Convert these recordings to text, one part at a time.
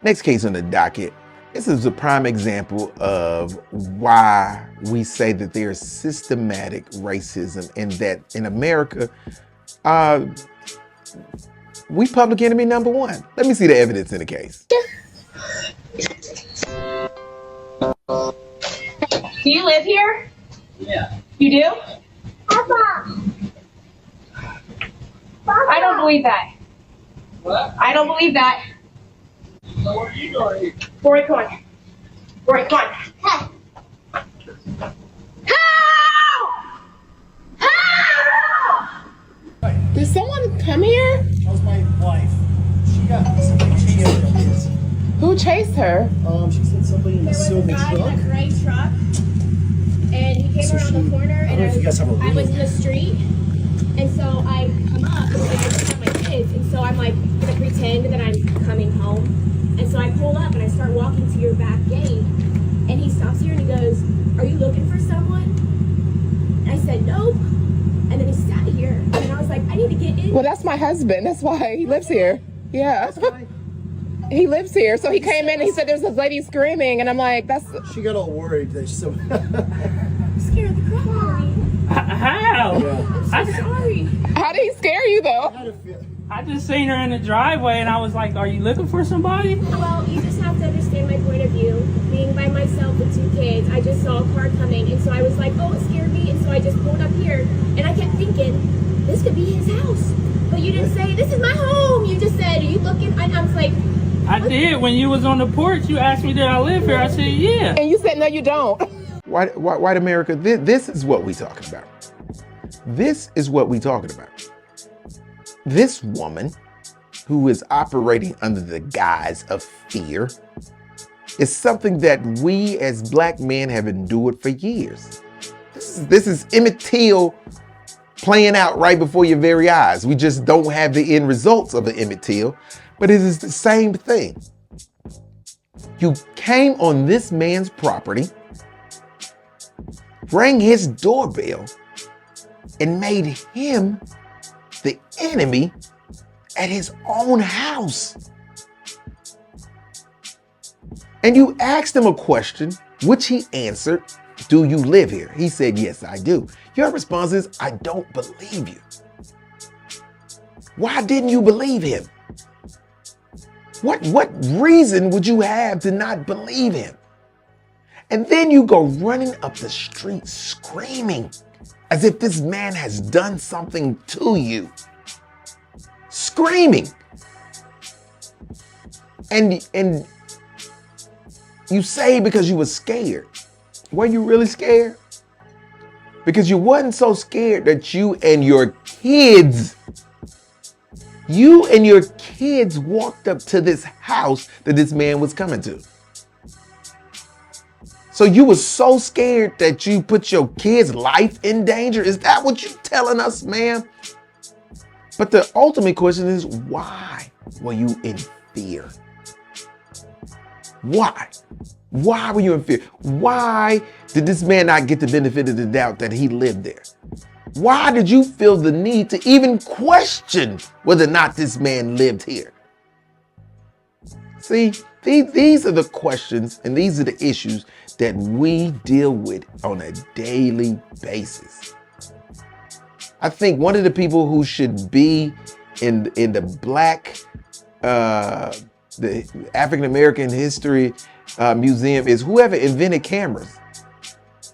Next case on the docket. This is a prime example of why we say that there's systematic racism and that in America, we public enemy number one. Let me see the evidence in the case. Do you live here? Yeah. You do? Papa. I don't believe that. What? I don't believe that. So what are you doing here? Rory, come on. Rory, come on. Hey. Help! Help! Did someone come here? That was my wife. She got somebody chased her. Who chased her? She said somebody in a silver guy truck. in a gray truck, and he came So around the corner, I don't and know if you guys have a I was video. in the street, and so I come up, and I just have my kids, and so I'm like gonna pretend that I'm coming home, and so I pull up and I start walking to your back gate, and he stops here and he goes, "Are you looking for someone?" And I said, "Nope," and then he sat here, and I was like, "I need to get in." Well, that's my husband. That's why he lives here. Yeah. He lives here. So he came in and he said there's this lady screaming, and I'm like, that's. She got all worried that she I'm scared of the crap out of me. How? I'm so sorry. How did he scare you though? I just seen her in the driveway and I was like, are you looking for somebody? Well, you just have to understand my point of view. Being by myself with 2 kids, I just saw a car coming, and so I was like, oh, it scared me, and so I just pulled up here, and I kept thinking, this could be his house. But you didn't say, this is my home. You just said, are you looking? And I was like, I did. When you was on the porch, you asked me, did I live here? I said, yeah. And you said, no, you don't. White America, this is what we talking about. This is what we talking about. This woman who is operating under the guise of fear is something that we as black men have endured for years. This is Emmett Till playing out right before your very eyes. We just don't have the end results of the Emmett Till, but it is the same thing. You came on this man's property, rang his doorbell, and made him the enemy at his own house. And you asked him a question, which he answered, do you live here? He said, yes, I do. Your response is, I don't believe you. Why didn't you believe him? What reason would you have to not believe him? And then you go running up the street screaming as if this man has done something to you. Screaming. And you say because you were scared. Were you really scared? Because you wasn't so scared that you and your kids walked up to this house that this man was coming to. So you were so scared that you put your kid's life in danger? Is that what you're telling us, ma'am? But the ultimate question is, why were you in fear? Why? Why were you in fear? Why did this man not get the benefit of the doubt that he lived there? Why did you feel the need to even question whether or not this man lived here? See, these are the questions and these are the issues that we deal with on a daily basis. I think one of the people who should be in the Black, the African American History Museum is whoever invented cameras.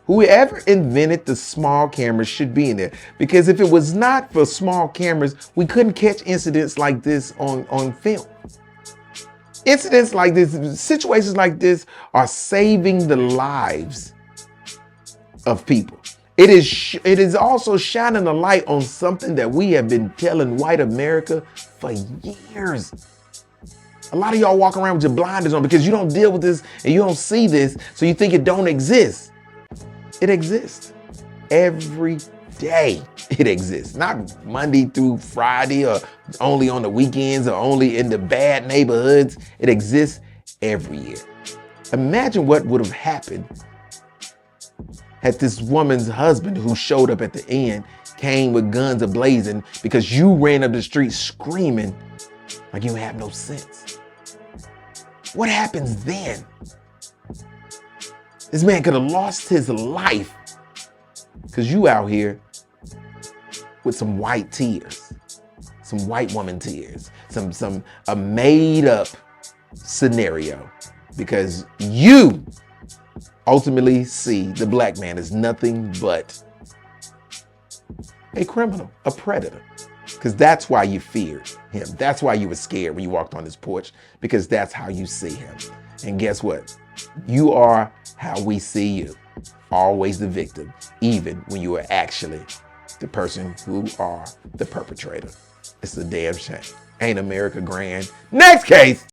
Whoever invented the small cameras should be in there. Because if it was not for small cameras, we couldn't catch incidents like this on film. Incidents like this, situations like this are saving the lives of people. It is also shining a light on something that we have been telling white America for years. A lot of y'all walk around with your blinders on because you don't deal with this and you don't see this, so you think it don't exist. It exists every day. It exists, not Monday through Friday or only on the weekends or only in the bad neighborhoods. It exists every year. Imagine what would have happened had this woman's husband who showed up at the end came with guns a-blazing because you ran up the street screaming like you have no sense. What happens then? This man could have lost his life because you out here with some white tears, some white woman tears, a made up scenario, because you ultimately see the black man as nothing but a criminal, a predator. Because that's why you feared him. That's why you were scared when you walked on his porch, because that's how you see him. And guess what? You are how we see you. Always the victim, even when you are actually the person who are the perpetrator. It's a damn shame. Ain't America grand? Next case.